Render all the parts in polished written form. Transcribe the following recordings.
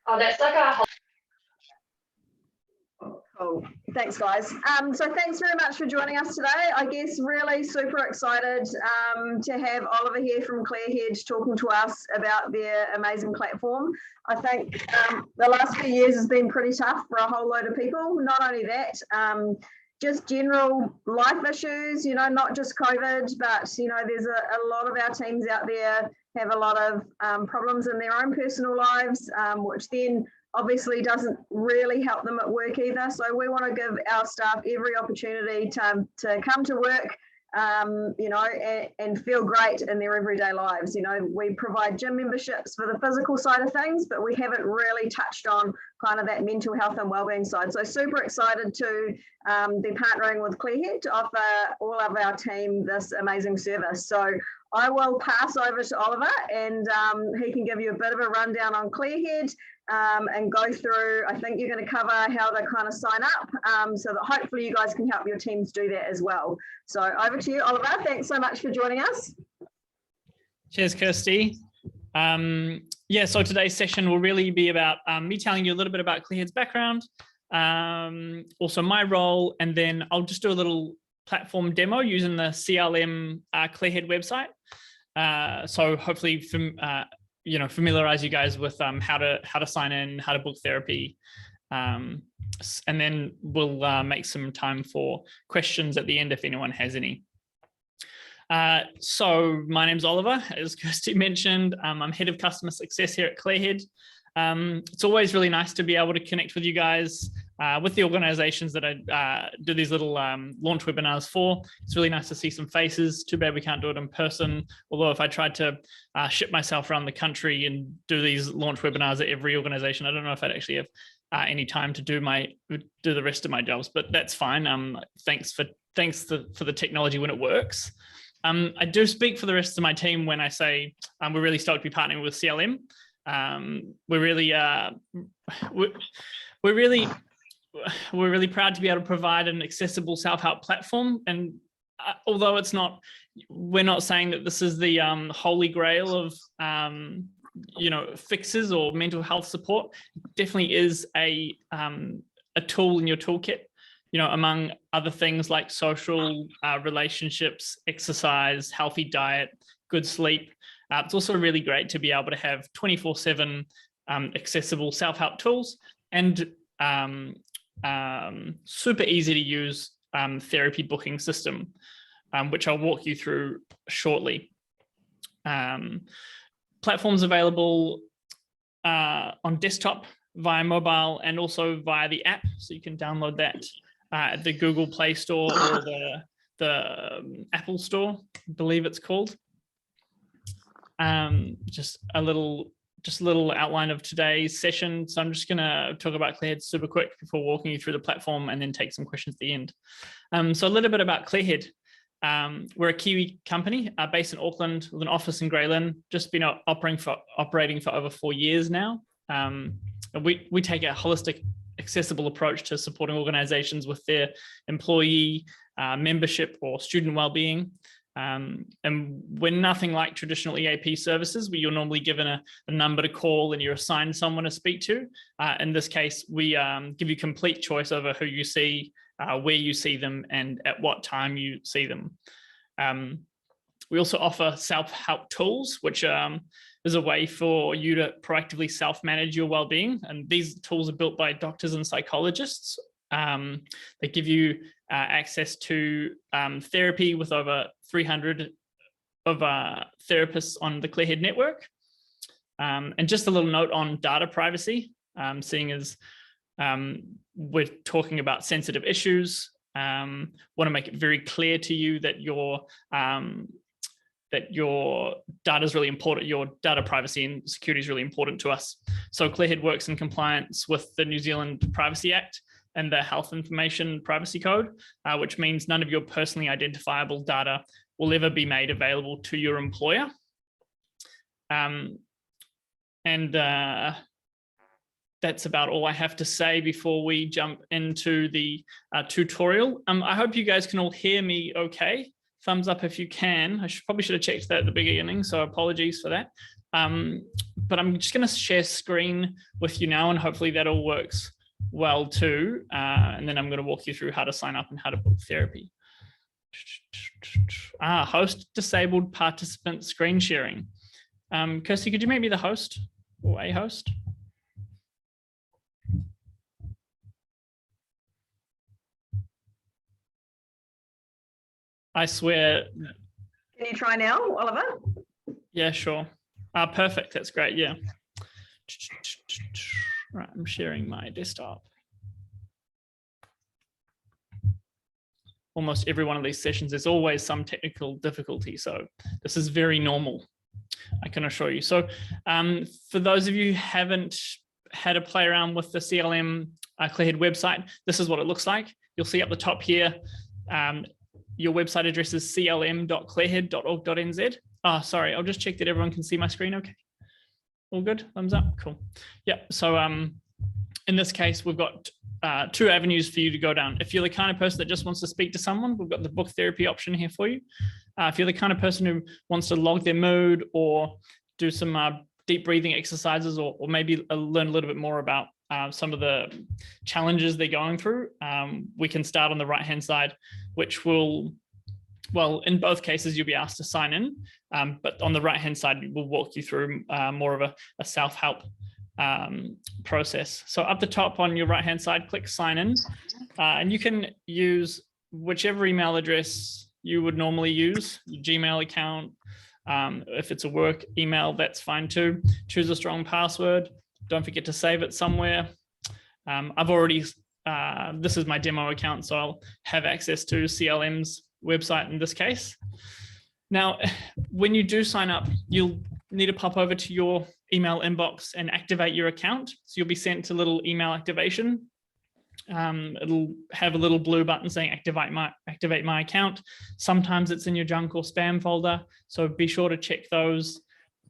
Oh, that's like a whole. Cool. Thanks, guys. So thanks very much for joining us today. I guess really super excited to have Oliver here from Clearhead talking to us about their amazing platform. I think the last few years has been pretty tough for a whole load of people. Not only that, just general life issues, you know, not just COVID, but, you know, there's a lot of our teams out there have a lot of problems in their own personal lives, which then obviously doesn't really help them at work either. So we want to give our staff every opportunity to come to work, you know, and feel great in their everyday lives. You know, we provide gym memberships for the physical side of things, but we haven't really touched on kind of that mental health and wellbeing side. So super excited to be partnering with Clearhead to offer all of our team this amazing service. So I will pass over to Oliver and he can give you a bit of a rundown on Clearhead and go through, I think you're going to cover how to kind of sign up so that hopefully you guys can help your teams do that as well. So over to you, Oliver. Thanks so much for joining us. Cheers, Kirsty. Yeah, so today's session will really be about me telling you a little bit about Clearhead's background, also my role, and then I'll just do a little platform demo using the CLM Clearhead website. So hopefully you know, familiarize you guys with how to sign in, how to book therapy, and then we'll make some time for questions at the end if anyone has any. So my name's Oliver, as Kirsty mentioned. I'm head of customer success here at Clearhead. It's always really nice to be able to connect with you guys, with the organizations that I do these little launch webinars for. It's really nice to see some faces. Too bad we can't do it in person. Although if I tried to ship myself around the country and do these launch webinars at every organization, I don't know if I'd actually have any time to do the rest of my jobs, but that's fine. Thanks for the technology when it works. I do speak for the rest of my team when I say we're really stoked to be partnering with CLM. We're really proud to be able to provide an accessible self-help platform. And although we're not saying that this is the holy grail of you know, fixes or mental health support, it definitely is a tool in your toolkit. You know, among other things like social relationships, exercise, healthy diet, good sleep. It's also really great to be able to have 24/7 accessible self-help tools and super easy to use therapy booking system, which I'll walk you through shortly. Platforms available on desktop, via mobile, and also via the app, so you can download that at the Google Play Store or the Apple Store, I believe it's called. Just a little outline of today's session. So I'm just going to talk about Clearhead super quick before walking you through the platform and then take some questions at the end. So a little bit about Clearhead. We're a Kiwi company based in Auckland with an office in Grey Lynn, just been operating for over 4 years now. We take a holistic, accessible approach to supporting organizations with their employee membership or student well-being. And we're nothing like traditional EAP services where you're normally given a number to call and you're assigned someone to speak to. In this case, we give you complete choice over who you see, where you see them, and at what time you see them. We also offer self-help tools, which is a way for you to proactively self-manage your well-being. And these tools are built by doctors and psychologists. They give you access to therapy with over 300 of therapists on the Clearhead network. And just a little note on data privacy, seeing as we're talking about sensitive issues, want to make it very clear to you that your data is really important. Your data privacy and security is really important to us. So Clearhead works in compliance with the New Zealand Privacy Act and the Health Information Privacy Code, which means none of your personally identifiable data will ever be made available to your employer. That's about all I have to say before we jump into the tutorial. I hope you guys can all hear me okay. Thumbs up if you can. Probably should have checked that at the beginning, so apologies for that. But I'm just going to share screen with you now, and hopefully that all works well too. And then I'm going to walk you through how to sign up and how to book therapy. Host disabled participant screen sharing. Kirsty, could you make me the host or a host? I swear. Can you try now, Oliver? Yeah, sure. Perfect. That's great. Yeah. Right, I'm sharing my desktop. Almost every one of these sessions, there's always some technical difficulty. So this is very normal, I can assure you. So for those of you who haven't had a play around with the CLM Clearhead website, this is what it looks like. You'll see up the top here, your website address is clm.clearhead.org.nz. Oh, sorry, I'll just check that everyone can see my screen okay. All good, thumbs up, cool. Yeah, so in this case, we've got two avenues for you to go down. If you're the kind of person that just wants to speak to someone, we've got the book therapy option here for you. If you're the kind of person who wants to log their mood or do some deep breathing exercises, or maybe learn a little bit more about some of the challenges they're going through, we can start on the right-hand side, which will, well, in both cases, you'll be asked to sign in, but on the right-hand side, we'll walk you through more of a self-help process. So up the top on your right-hand side, click sign in, and you can use whichever email address you would normally use, your Gmail account. If it's a work email, that's fine too. Choose a strong password. Don't forget to save it somewhere. I've already, this is my demo account, so I'll have access to CLM's website in this case. Now, when you do sign up, you'll need to pop over to your email inbox and activate your account. So you'll be sent a little email activation. It'll have a little blue button saying activate my account. Sometimes it's in your junk or spam folder, so be sure to check those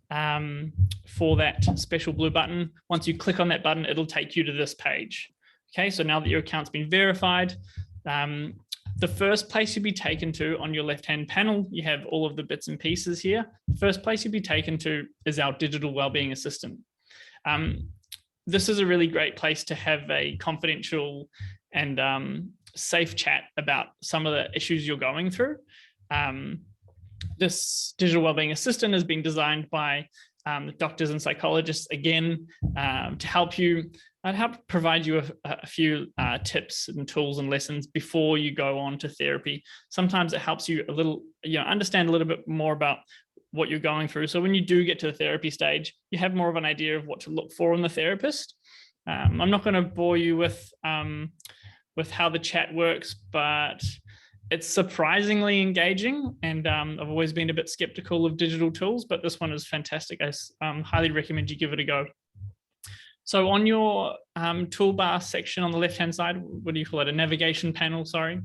for that special blue button. Once you click on that button, it'll take you to this page. Okay, so now that your account's been verified, the first place you'll be taken to on your left-hand panel, you have all of the bits and pieces here. The first place you'll be taken to is our digital wellbeing assistant. This is a really great place to have a confidential and safe chat about some of the issues you're going through. This digital wellbeing assistant has been designed by doctors and psychologists, again, to help you, provide you a few tips and tools and lessons before you go on to therapy. Sometimes it helps you a little, understand a little bit more about what you're going through. So when you do get to the therapy stage, you have more of an idea of what to look for in the therapist. I'm not going to bore you with how the chat works, but it's surprisingly engaging, and I've always been a bit skeptical of digital tools, but this one is fantastic. I highly recommend you give it a go. So on your toolbar section on the left-hand side, what do you call it? A navigation panel, sorry.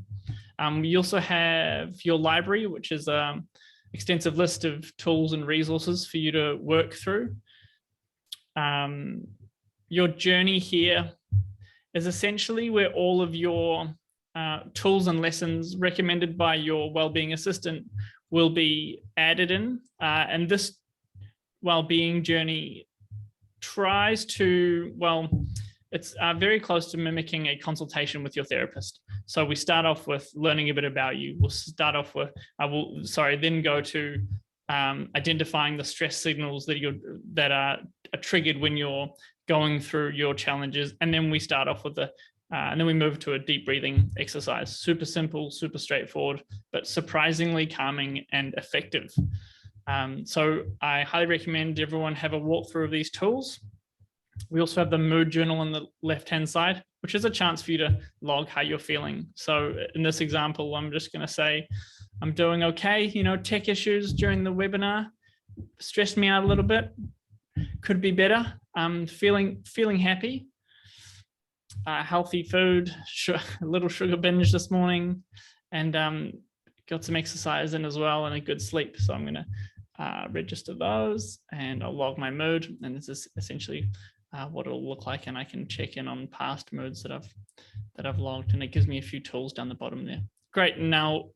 You also have your library, which is an extensive list of tools and resources for you to work through. Your journey here is essentially where all of your tools and lessons recommended by your wellbeing assistant will be added in. And this wellbeing journey tries to, well, it's very close to mimicking a consultation with your therapist. So we start off with learning a bit about you. We'll start off with, then go to identifying the stress signals that are triggered when you're going through your challenges. And then we start off with and then we move to a deep breathing exercise. Super simple, super straightforward, but surprisingly calming and effective. So I highly recommend everyone have a walkthrough of these tools. We also have the mood journal on the left-hand side, which is a chance for you to log how you're feeling. So in this example, I'm just going to say, I'm doing okay. Tech issues during the webinar stressed me out a little bit. Could be better. Feeling happy. Healthy food, a little sugar binge this morning, and got some exercise in as well and a good sleep. So I'm going to register those, and I'll log my mood, and this is essentially what it'll look like, and I can check in on past moods that I've logged, and it gives me a few tools down the bottom there. Great. Now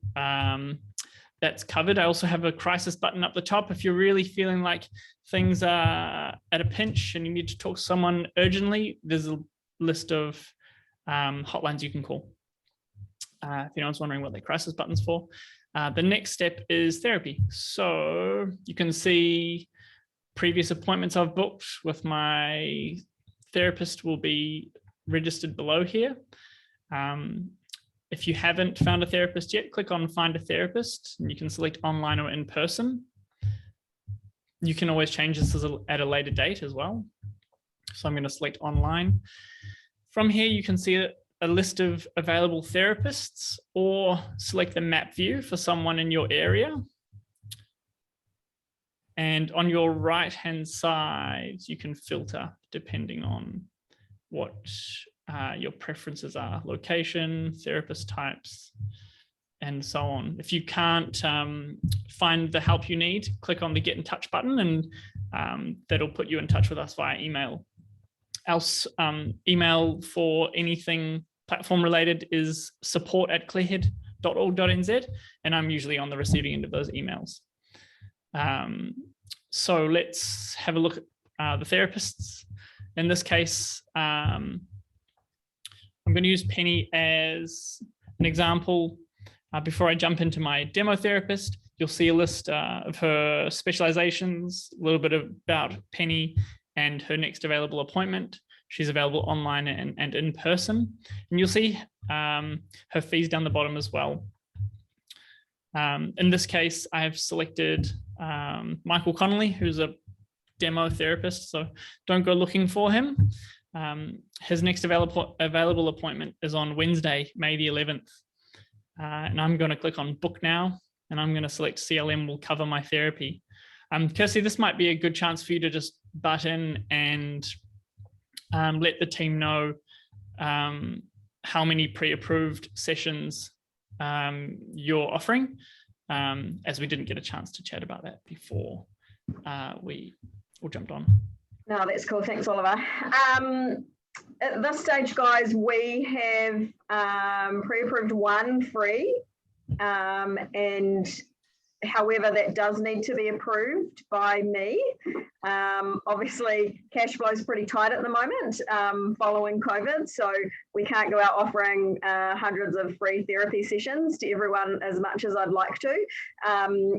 that's covered. I also have a crisis button up the top. If you're really feeling like things are at a pinch and you need to talk to someone urgently, there's a list of hotlines you can call. If anyone's wondering what the crisis button's for. The next step is therapy. So you can see previous appointments I've booked with my therapist will be registered below here. If you haven't found a therapist yet, click on Find a Therapist, and you can select online or in person. You can always change this at a later date as well. So I'm going to select online. From here, you can see a list of available therapists, or select the map view for someone in your area. And on your right-hand side, you can filter depending on what your preferences are: location, therapist types, and so on. If you can't find the help you need, click on the Get in Touch button, and that'll put you in touch with us via email. Else, email for anything platform related is support@clearhead.org.nz, and I'm usually on the receiving end of those emails. So let's have a look at the therapists. In this case, I'm going to use Penny as an example. Before I jump into my demo therapist, you'll see a list of her specializations, a little bit about Penny and her next available appointment. She's available online and in person. And you'll see her fees down the bottom as well. In this case, I have selected Michael Connolly, who's a demo therapist, so don't go looking for him. His next available appointment is on Wednesday, May the 11th. And I'm going to click on Book Now, and I'm going to select CLM will cover my therapy. Kirsty, this might be a good chance for you to just butt in and let the team know how many pre-approved sessions you're offering, as we didn't get a chance to chat about that before we all jumped on. No, that's cool. Thanks, Oliver. At this stage, guys, we have pre-approved one free, and however, that does need to be approved by me. Obviously, cash flow is pretty tight at the moment following COVID, so we can't go out offering hundreds of free therapy sessions to everyone as much as I'd like to.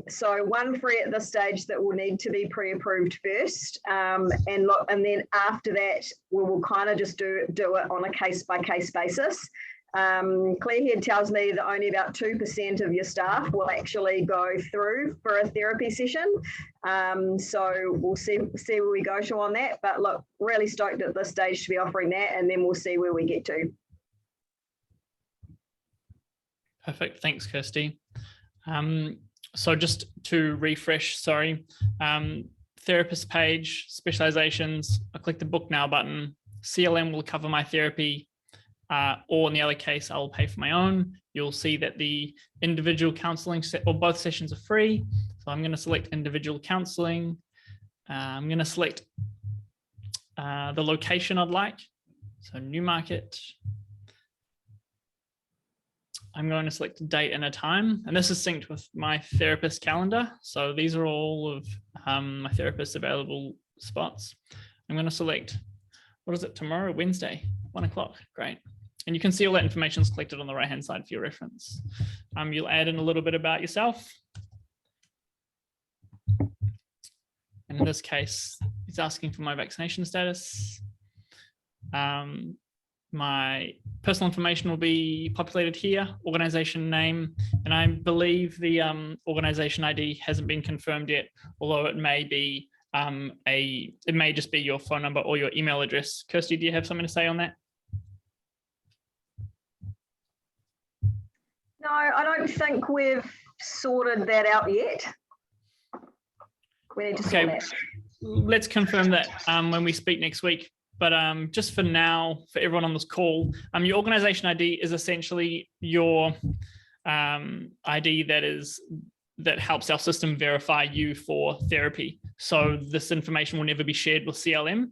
So one free at this stage that will need to be pre-approved first, and then after that, we will kind of just do it on a case-by-case basis. Clearhead tells me that only about 2% of your staff will actually go through for a therapy session. So we'll see where we go on that. But look, really stoked at this stage to be offering that, and then we'll see where we get to. Perfect. Thanks, Kirsty. So just to refresh, sorry, therapist page, specializations, I click the Book Now button. CLM will cover my therapy. Or in the other case, I'll pay for my own. You'll see that the individual counseling or both sessions are free. So I'm going to select individual counseling. I'm going to select the location I'd like. So Newmarket. I'm going to select a date and a time, and this is synced with my therapist calendar. So these are all of my therapist's available spots. I'm going to select, what is it, tomorrow, Wednesday, 1 o'clock. Great. And you can see all that information is collected on the right-hand side for your reference. You'll add in a little bit about yourself. And in this case, it's asking for my vaccination status. My personal information will be populated here, organization name, and I believe the organization ID hasn't been confirmed yet, although it may be it may just be your phone number or your email address. Kirsty, do you have something to say on that? No, I don't think we've sorted that out yet. We need to sort that. Let's confirm that when we speak next week. But just for now, for everyone on this call, your organization ID is essentially your ID that helps our system verify you for therapy. So this information will never be shared with CLM.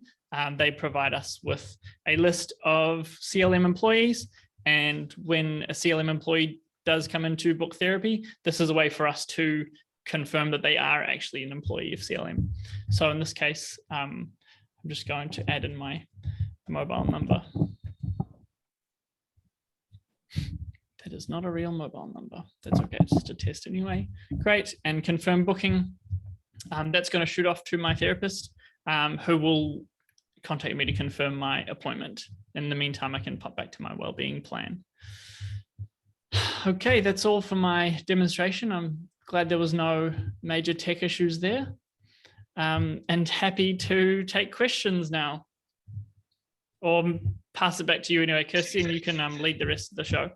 They provide us with a list of CLM employees, and when a CLM employee does come into book therapy, this is a way for us to confirm that they are actually an employee of CLM. So in this case, I'm just going to add in my mobile number. That is not a real mobile number. That's okay, it's just a test anyway. Great, and confirm booking. That's going to shoot off to my therapist, who will contact me to confirm my appointment. In the meantime, I can pop back to my wellbeing plan. Okay, that's all for my demonstration. I'm glad there was no major tech issues there, and happy to take questions now, or pass it back to you anyway, Kirsty, and you can lead the rest of the show.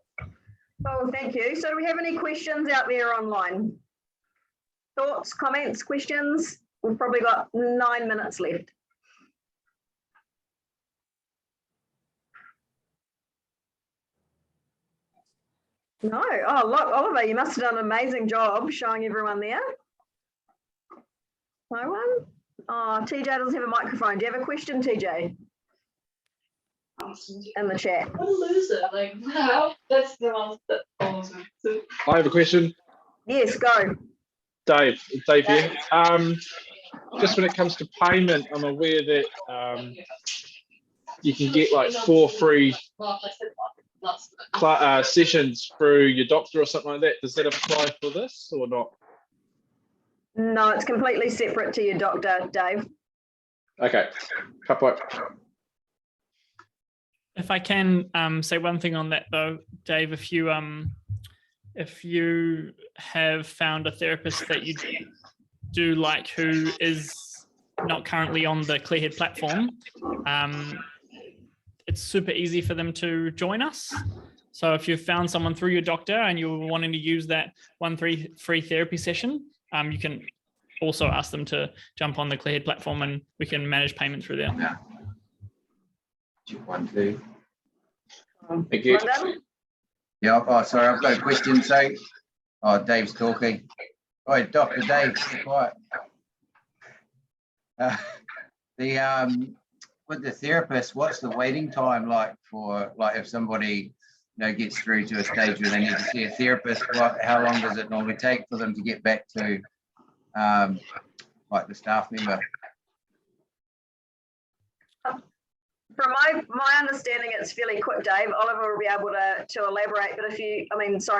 Oh, thank you. So do we have any questions out there online? Thoughts, comments, questions? We've probably got 9 minutes left. No. Oh, look, Oliver, you must have done an amazing job showing everyone there. No one? Oh, TJ doesn't have a microphone. Do you have a question, TJ? In the chat. What a loser. Like, wow, that's the one that follows me. So, I have a question. Yes, go. Dave here. Just when it comes to payment, I'm aware that you can get like 4 free sessions through your doctor or something like that. Does that apply for this or not? No, it's completely separate to your doctor, Dave. Okay. Couple. If I can say one thing on that though, Dave, if you have found a therapist that you do like who is not currently on the Clearhead platform, it's super easy for them to join us. So if you've found someone through your doctor and you're wanting to use that 1 free therapy session, you can also ask them to jump on the Clearhead platform and we can manage payment through there. Yeah. 1, 2. Thank you. Yeah. Oh, sorry, I've got a question. So, Dave's talking. Oh, Dr. Dave, be quiet. With the therapist, what's the waiting time like for, like, if somebody gets through to a stage where they need to see a therapist? How long does it normally take for them to get back to like the staff member? From my understanding, it's fairly quick, Dave. Oliver will be able to elaborate, but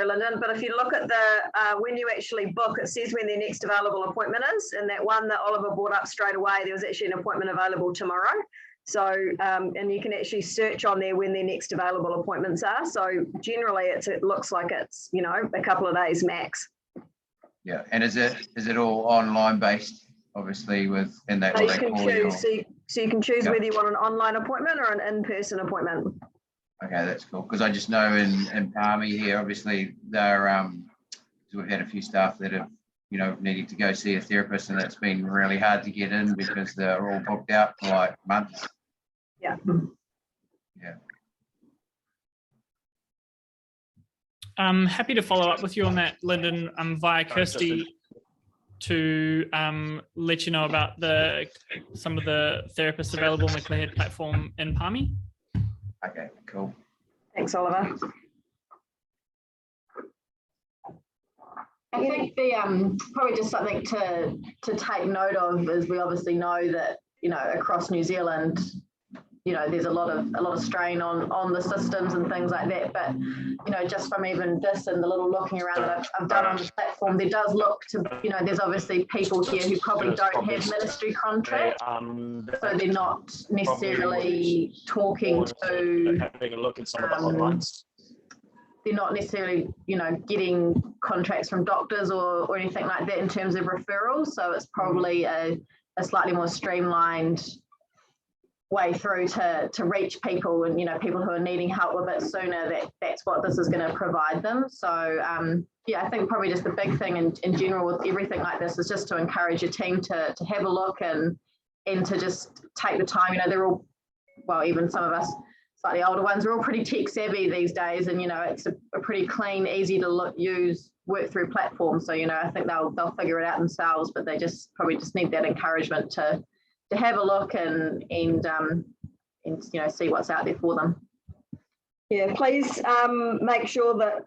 Lyndon, but if you look at the, when you actually book, it says when their next available appointment is, and that one that Oliver brought up straight away, there was actually an appointment available tomorrow. So, and you can actually search on there when their next available appointments are. So generally it looks like it's, a couple of days max. Yeah, and is it all online based, obviously, in that? So you can choose. So you can choose whether you want an online appointment or an in-person appointment. Okay, that's cool. Because I just know in Palmy here, obviously, they're we've had a few staff that have needed to go see a therapist, and it's been really hard to get in because they're all booked out for like months. Yeah. Yeah. I'm happy to follow up with you on that, Lyndon, via Kirsty, to let you know about some of the therapists available on the Clearhead platform in Palmy. Okay, cool. Thanks, Oliver. I think the probably just something to take note of is we obviously know that across New Zealand, there's a lot of strain on the systems and things like that. But just from even this and the little looking around that I've done on the platform, there does look to there's obviously people here who probably don't have ministry contract, so they're not necessarily talking to. Having a look at some of the hotlines. They're not necessarily, getting contracts from doctors or anything like that in terms of referrals. So it's probably a slightly more streamlined way through to reach people and, people who are needing help a bit sooner. That's what this is going to provide them. So, yeah, I think probably just the big thing in general with everything like this is just to encourage your team to have a look and to just take the time. They're all, well, even some of us slightly older ones are all pretty tech savvy these days, and it's a pretty clean, easy to use, work through platform. So I think they'll figure it out themselves, but they probably need that encouragement to have a look and see what's out there for them. Yeah, please make sure that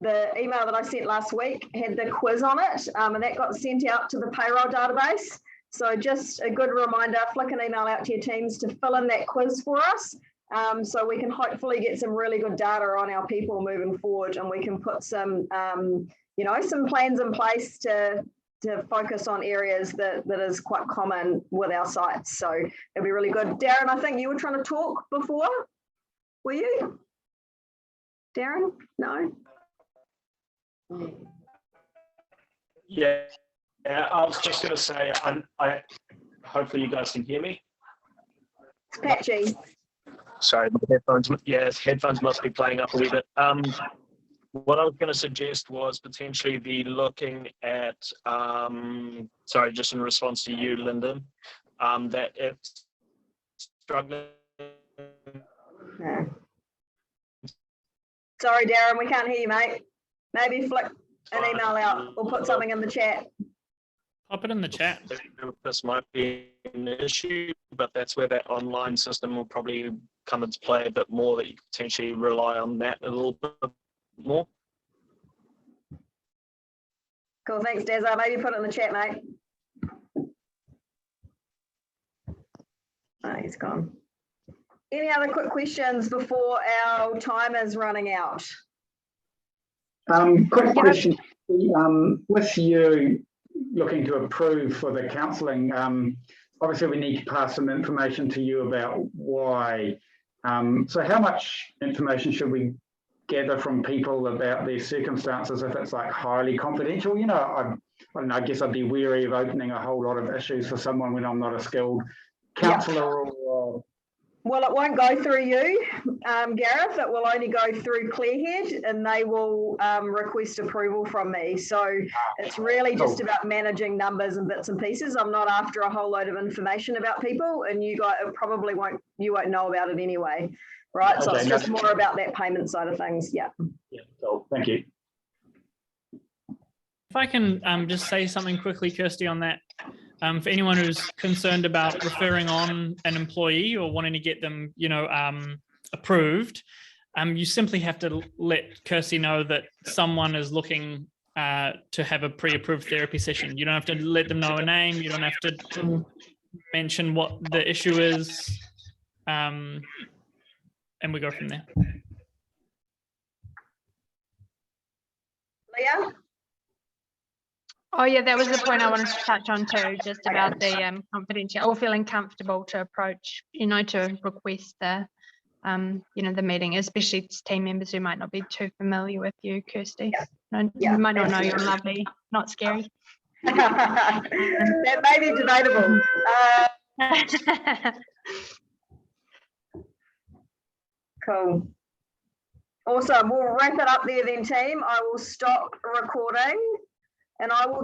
the email that I sent last week had the quiz on it, and that got sent out to the payroll database. So just a good reminder, flick an email out to your teams to fill in that quiz for us, so we can hopefully get some really good data on our people moving forward, and we can put some, you know, some plans in place to focus on areas that is quite common with our sites. So it'll be really good. Darren, I think you were trying to talk before, were you? Darren? No? Yeah, I was just going to say, I hopefully you guys can hear me. It's patchy. Sorry, my headphones. Yeah, headphones must be playing up a wee bit. What I was going to suggest was potentially be looking at, sorry, just in response to you, Lyndon, that if struggling. Yeah. Sorry, Darren, we can't hear you, mate. Maybe flick an email out or put something in the chat. Pop it in the chat. This might be an issue, but that's where that online system will probably come into play a bit more, that you could potentially rely on that a little bit more. Cool, thanks, Dazza. Maybe put it in the chat, mate. Oh, he's gone. Any other quick questions before our time is running out? Quick question. With you looking to approve for the counselling, obviously we need to pass some information to you about why. So how much information should we gather from people about their circumstances if it's like highly confidential? You know, I don't know, I guess I'd be wary of opening a whole lot of issues for someone when I'm not a skilled counsellor. Or Well, it won't go through you, Gareth. It will only go through Clearhead, and they will request approval from me. So it's really just about managing numbers and bits and pieces. I'm not after a whole load of information about people, and you guys probably won't know about it anyway, right? Okay, so it's just more about that payment side of things. Yeah. Yeah. Cool. Thank you. If I can just say something quickly, Kirsty, on that. For anyone who's concerned about referring on an employee or wanting to get them, you know, approved, you simply have to let Kirsty know that someone is looking to have a pre-approved therapy session. You don't have to let them know a name. You don't have to mention what the issue is, and we go from there. Leah? Oh yeah, that was the point I wanted to touch on too, just about the confidential or feeling comfortable to approach, you know, to request the, you know, the meeting, especially team members who might not be too familiar with you, Kirsty. Yeah. You might not know you're lovely, not scary. That may be debatable. Cool. Awesome. We'll wrap it up there then, team. I will stop recording and I will